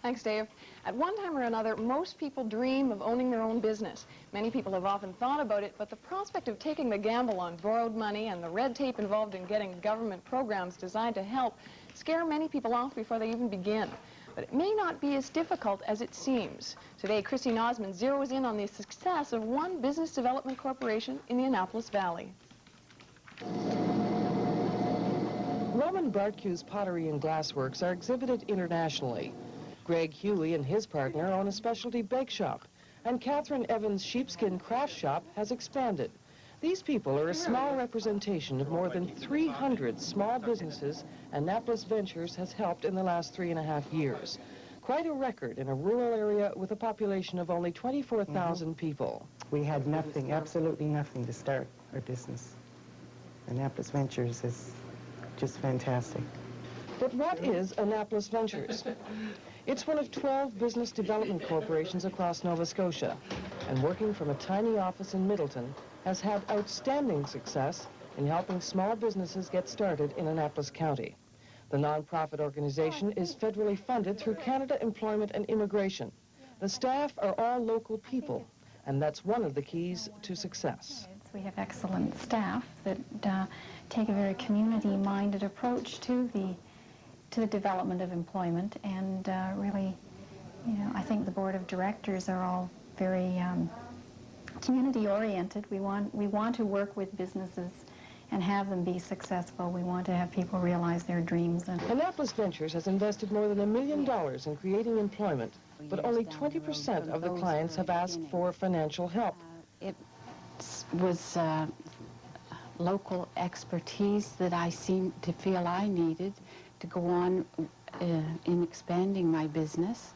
Thanks, Dave. At one time or another, most people dream of owning their own business. Many people have often thought about it, but the prospect of taking the gamble on borrowed money and the red tape involved in getting government programs designed to help scare many people off before they even begin. But it may not be as difficult as it seems. Today, Christine Osmond zeroes in on the success of one business development corporation in the Annapolis Valley. Roman Bartku's pottery and glassworks are exhibited internationally. Greg Huey and his partner own a specialty bake shop, and Catherine Evans' sheepskin craft shop has expanded. These people are a small representation of more than 300 small businesses Annapolis Ventures has helped in the last 3.5 years. Quite a record in a rural area with a population of only 24,000 people. We had nothing, absolutely nothing to start our business. Annapolis Ventures is just fantastic. But what is Annapolis Ventures? It's one of 12 business development corporations across Nova Scotia, and working from a tiny office in Middleton, has had outstanding success in helping small businesses get started in Annapolis County. The nonprofit organization is federally funded through Canada Employment and Immigration. The staff are all local people, and that's one of the keys to success. We have excellent staff that take a very community-minded approach to the development of employment, and really, I think the board of directors are all very community-oriented. We want to work with businesses and have them be successful. We want to have people realize their dreams. Annapolis Ventures has invested more than $1 million in creating employment, but only 20% of the clients have asked for financial help. It was local expertise that I seemed to feel I needed to go on in expanding my business.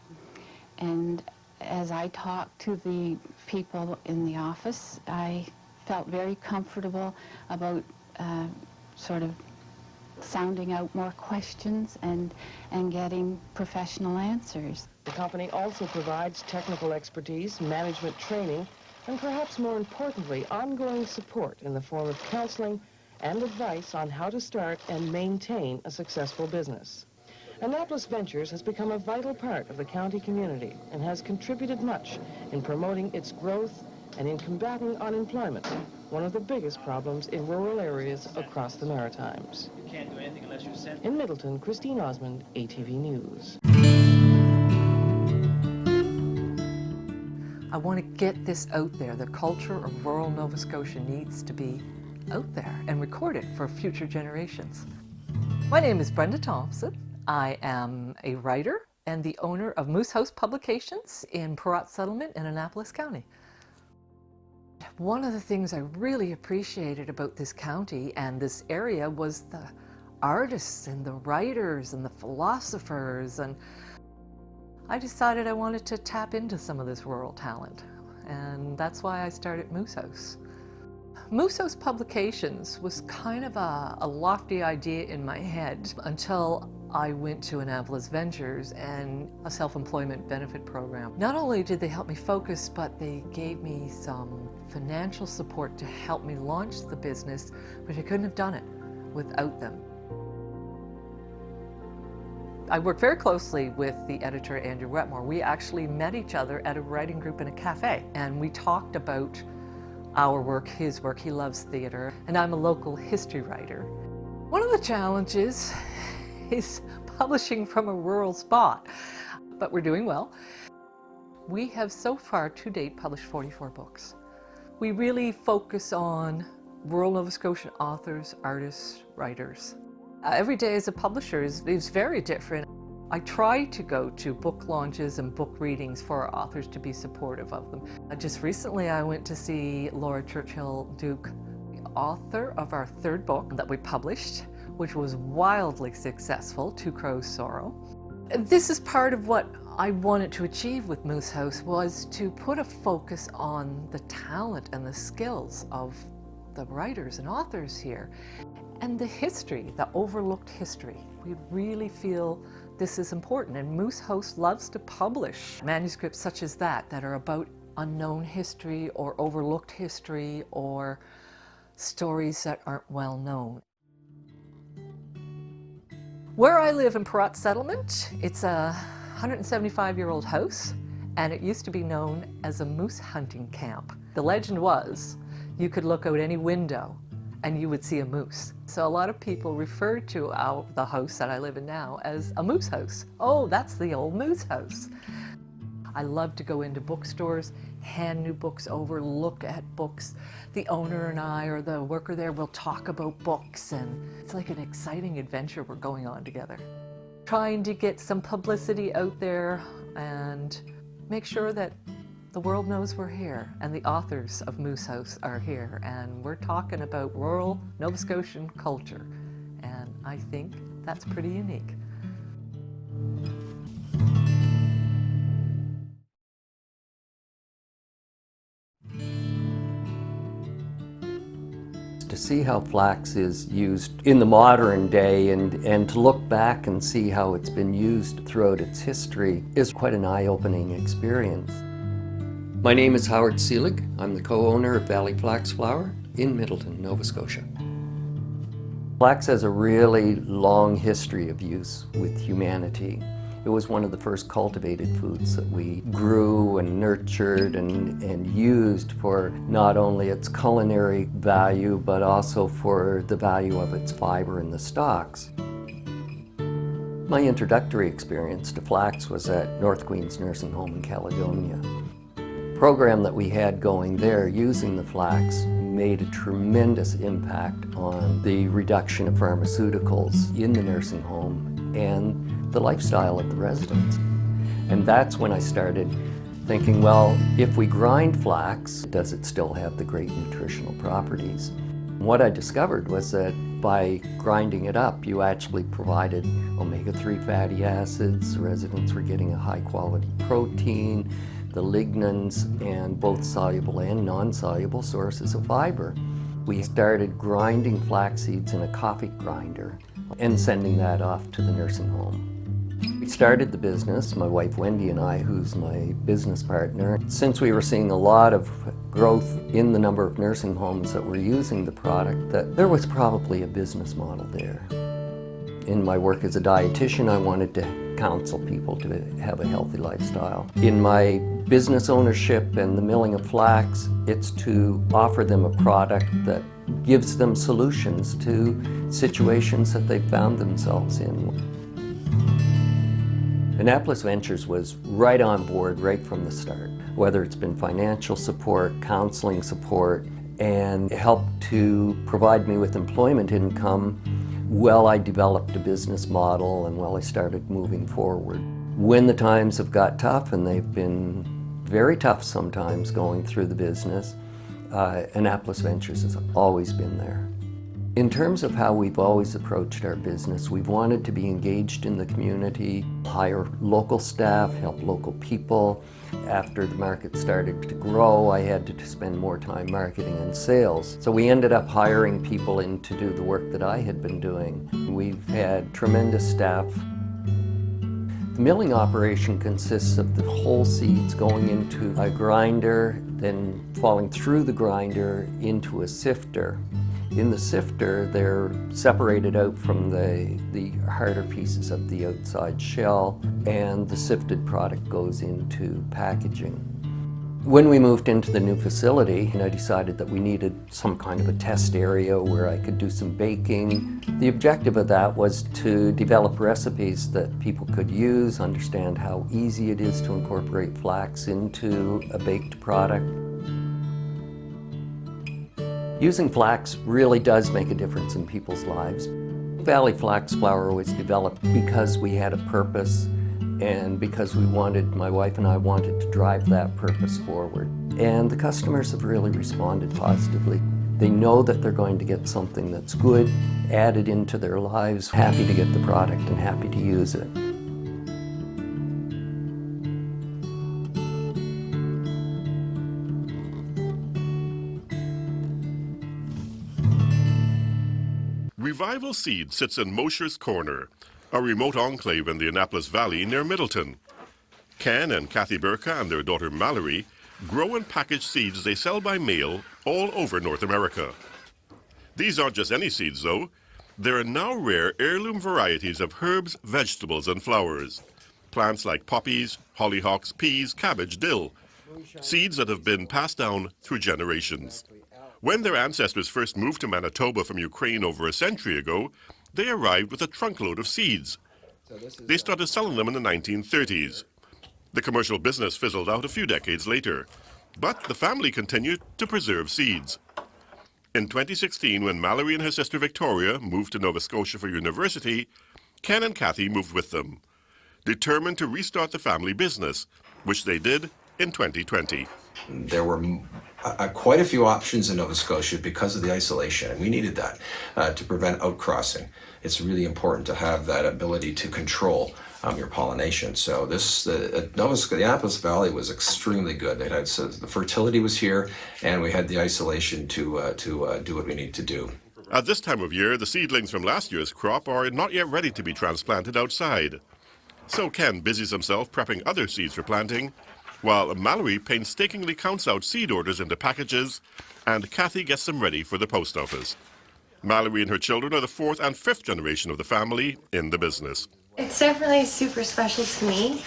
And as I talked to the people in the office, I felt very comfortable about sort of sounding out more questions and getting professional answers. The company also provides technical expertise, management training, and perhaps more importantly, ongoing support in the form of counseling and advice on how to start and maintain a successful business. Annapolis Ventures has become a vital part of the county community and has contributed much in promoting its growth and in combating unemployment, one of the biggest problems in rural areas across the Maritimes. You can't do anything unless you send. In Middleton, Christine Osmond, ATV News. I want to get this out there. The culture of rural Nova Scotia needs to be out there and recorded for future generations. My name is Brenda Thompson. I am a writer and the owner of Moose House Publications in Perrott Settlement in Annapolis County. One of the things I really appreciated about this county and this area was the artists and the writers and the philosophers, and I decided I wanted to tap into some of this rural talent, and that's why I started Moose House. Moose House Publications was kind of a lofty idea in my head until I went to Annapolis Ventures and a self-employment benefit program. Not only did they help me focus, but they gave me some financial support to help me launch the business, which I couldn't have done it without them. I worked very closely with the editor, Andrew Wetmore. We actually met each other at a writing group in a cafe, and we talked about our work, his work. He loves theater, and I'm a local history writer. One of the challenges is publishing from a rural spot, but we're doing well. We have so far to date published 44 books. We really focus on rural Nova Scotian authors, artists, writers. Every day as a publisher is very different. I try to go to book launches and book readings for our authors to be supportive of them. Just recently I went to see Laura Churchill Duke, the author of our third book that we published, which was wildly successful, Two Crows Sorrow. This is part of what I wanted to achieve with Moose House, was to put a focus on the talent and the skills of the writers and authors here, and the history, the overlooked history. We really feel this is important, and Moose House loves to publish manuscripts such as that are about unknown history or overlooked history or stories that aren't well known. Where I live in Perrott Settlement, it's a 175-year-old house, and it used to be known as a moose hunting camp. The legend was you could look out any window and you would see a moose. So a lot of people refer to the house that I live in now as a moose house. Oh, that's the old moose house. I love to go into bookstores, hand new books over, look at books. The owner and I, or the worker there, will talk about books, and it's like an exciting adventure we're going on together. Trying to get some publicity out there and make sure that the world knows we're here, and the authors of Moose House are here, and we're talking about rural Nova Scotian culture, and I think that's pretty unique. To see how flax is used in the modern day and to look back and see how it's been used throughout its history is quite an eye-opening experience. My name is Howard Seelig. I'm the co-owner of Valley Flax Flour in Middleton, Nova Scotia. Flax has a really long history of use with humanity. It was one of the first cultivated foods that we grew and nurtured and used for not only its culinary value, but also for the value of its fiber in the stalks. My introductory experience to flax was at North Queens Nursing Home in Caledonia. The program that we had going there using the flax made a tremendous impact on the reduction of pharmaceuticals in the nursing home and the lifestyle of the residents. And that's when I started thinking, well, if we grind flax, does it still have the great nutritional properties? What I discovered was that by grinding it up, you actually provided omega-3 fatty acids. The residents were getting a high-quality protein, the lignans, and both soluble and non-soluble sources of fiber. We started grinding flax seeds in a coffee grinder and sending that off to the nursing home. We started the business, my wife Wendy and I, who's my business partner. Since we were seeing a lot of growth in the number of nursing homes that were using the product, that there was probably a business model there. In my work as a dietitian, I wanted to counsel people to have a healthy lifestyle. In my business ownership and the milling of flax, it's to offer them a product that gives them solutions to situations that they found themselves in. Annapolis Ventures was right on board right from the start, whether it's been financial support, counseling support, and helped to provide me with employment income while I developed a business model and while I started moving forward. When the times have got tough, and they've been very tough sometimes going through the business, Annapolis Ventures has always been there. In terms of how we've always approached our business, we've wanted to be engaged in the community, hire local staff, help local people. After the market started to grow, I had to spend more time marketing and sales. So we ended up hiring people in to do the work that I had been doing. We've had tremendous staff. The milling operation consists of the whole seeds going into a grinder, then falling through the grinder into a sifter. In the sifter, they're separated out from the harder pieces of the outside shell, and the sifted product goes into packaging. When we moved into the new facility, I decided that we needed some kind of a test area where I could do some baking. The objective of that was to develop recipes that people could use, understand how easy it is to incorporate flax into a baked product. Using flax really does make a difference in people's lives. Valley Flax Flour was developed because we had a purpose and because my wife and I wanted to drive that purpose forward. And the customers have really responded positively. They know that they're going to get something that's good, added into their lives, happy to get the product and happy to use it. Revival Seed sits in Mosher's Corner, a remote enclave in the Annapolis Valley near Middleton. Ken and Kathy Burka and their daughter Mallory grow and package seeds they sell by mail all over North America. These aren't just any seeds, though. There are now rare heirloom varieties of herbs, vegetables, and flowers. Plants like poppies, hollyhocks, peas, cabbage, dill. Seeds that have been passed down through generations. When their ancestors first moved to Manitoba from Ukraine over a century ago, they arrived with a trunkload of seeds. They started selling them in the 1930s. The commercial business fizzled out a few decades later, but the family continued to preserve seeds. In 2016, when Mallory and her sister Victoria moved to Nova Scotia for university, Ken and Kathy moved with them, determined to restart the family business, which they did in 2020. There were quite a few options in Nova Scotia because of the isolation, and we needed that to prevent outcrossing. It's really important to have that ability to control your pollination. So the Annapolis Valley was extremely good. The fertility was here, and we had the isolation to do what we need to do. At this time of year, the seedlings from last year's crop are not yet ready to be transplanted outside. So Ken busies himself prepping other seeds for planting, while Mallory painstakingly counts out seed orders into packages, and Kathy gets them ready for the post office. Mallory and her children are the fourth and fifth generation of the family in the business. It's definitely super special to me,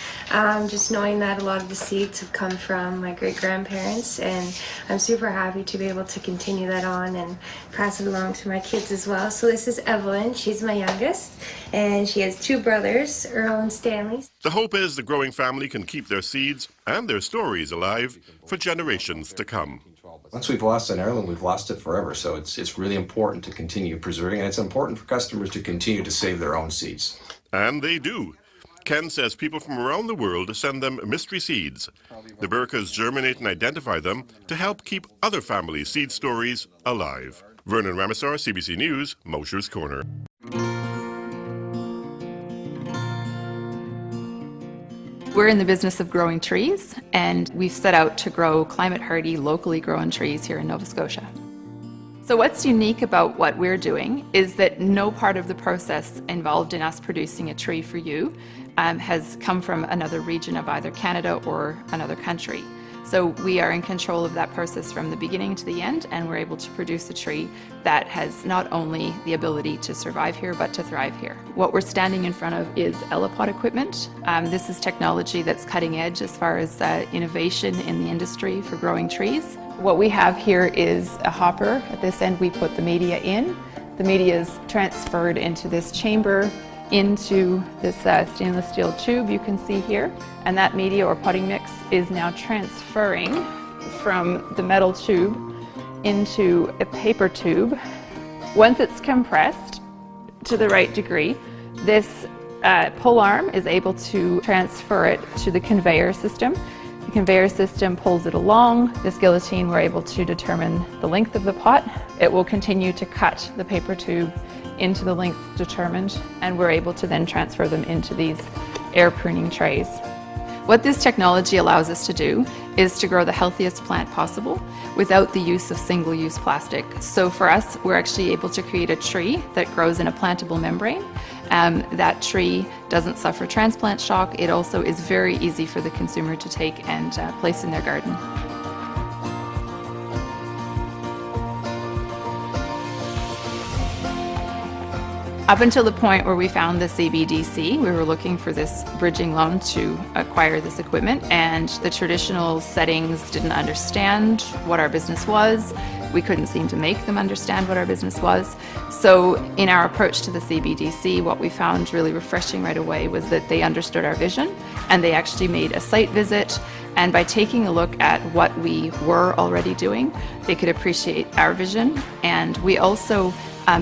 just knowing that a lot of the seeds have come from my great-grandparents, and I'm super happy to be able to continue that on and pass it along to my kids as well. So this is Evelyn, she's my youngest, and she has two brothers, Earl and Stanley. The hope is the growing family can keep their seeds and their stories alive for generations to come. Once we've lost an heirloom, we've lost it forever, so it's really important to continue preserving, and it's important for customers to continue to save their own seeds. And they do. Ken says people from around the world send them mystery seeds. The Burkas germinate and identify them to help keep other families' seed stories alive. Vernon Ramesar, CBC News, Mosher's Corner. We're in the business of growing trees, and we've set out to grow climate-hardy, locally grown trees here in Nova Scotia. So what's unique about what we're doing is that no part of the process involved in us producing a tree for you has come from another region of either Canada or another country. So we are in control of that process from the beginning to the end, and we're able to produce a tree that has not only the ability to survive here, but to thrive here. What we're standing in front of is Elipod equipment. This is technology that's cutting edge as far as innovation in the industry for growing trees. What we have here is a hopper. At this end we put the media in. The media is transferred into this chamber, into this stainless steel tube you can see here, and that media or potting mix is now transferring from the metal tube into a paper tube. Once it's compressed to the right degree, this pull arm is able to transfer it to the conveyor system. The conveyor system pulls it along. This guillotine, we're able to determine the length of the pot. It will continue to cut the paper tube into the length determined, and we're able to then transfer them into these air pruning trays. What this technology allows us to do is to grow the healthiest plant possible without the use of single-use plastic. So for us, we're actually able to create a tree that grows in a plantable membrane. That tree doesn't suffer transplant shock. It also is very easy for the consumer to take and place in their garden. Up until the point where we found the CBDC, we were looking for this bridging loan to acquire this equipment, and the traditional settings didn't understand what our business was. We couldn't seem to make them understand what our business was. So in our approach to the CBDC, what we found really refreshing right away was that they understood our vision, and they actually made a site visit, and by taking a look at what we were already doing, they could appreciate our vision. And we also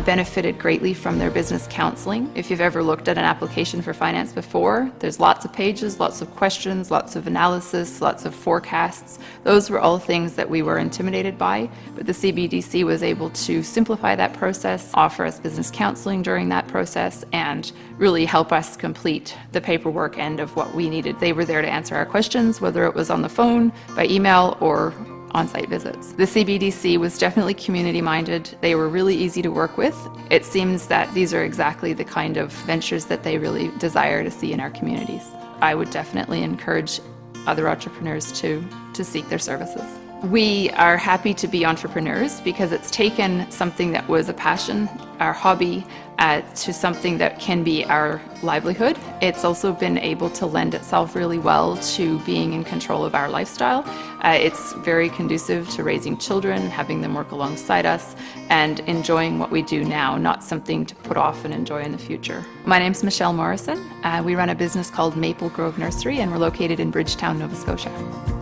benefited greatly from their business counseling. If you've ever looked at an application for finance before, there's lots of pages, lots of questions, lots of analysis, lots of forecasts. Those were all things that we were intimidated by, but the CBDC was able to simplify that process, offer us business counseling during that process, and really help us complete the paperwork end of what we needed. They were there to answer our questions, whether it was on the phone, by email, or on-site visits. The CBDC was definitely community-minded. They were really easy to work with. It seems that these are exactly the kind of ventures that they really desire to see in our communities. I would definitely encourage other entrepreneurs to seek their services. We are happy to be entrepreneurs because it's taken something that was a passion, our hobby, to something that can be our livelihood. It's also been able to lend itself really well to being in control of our lifestyle. It's very conducive to raising children, having them work alongside us, and enjoying what we do now, not something to put off and enjoy in the future. My name's Michelle Morrison. We run a business called Maple Grove Nursery, and we're located in Bridgetown, Nova Scotia.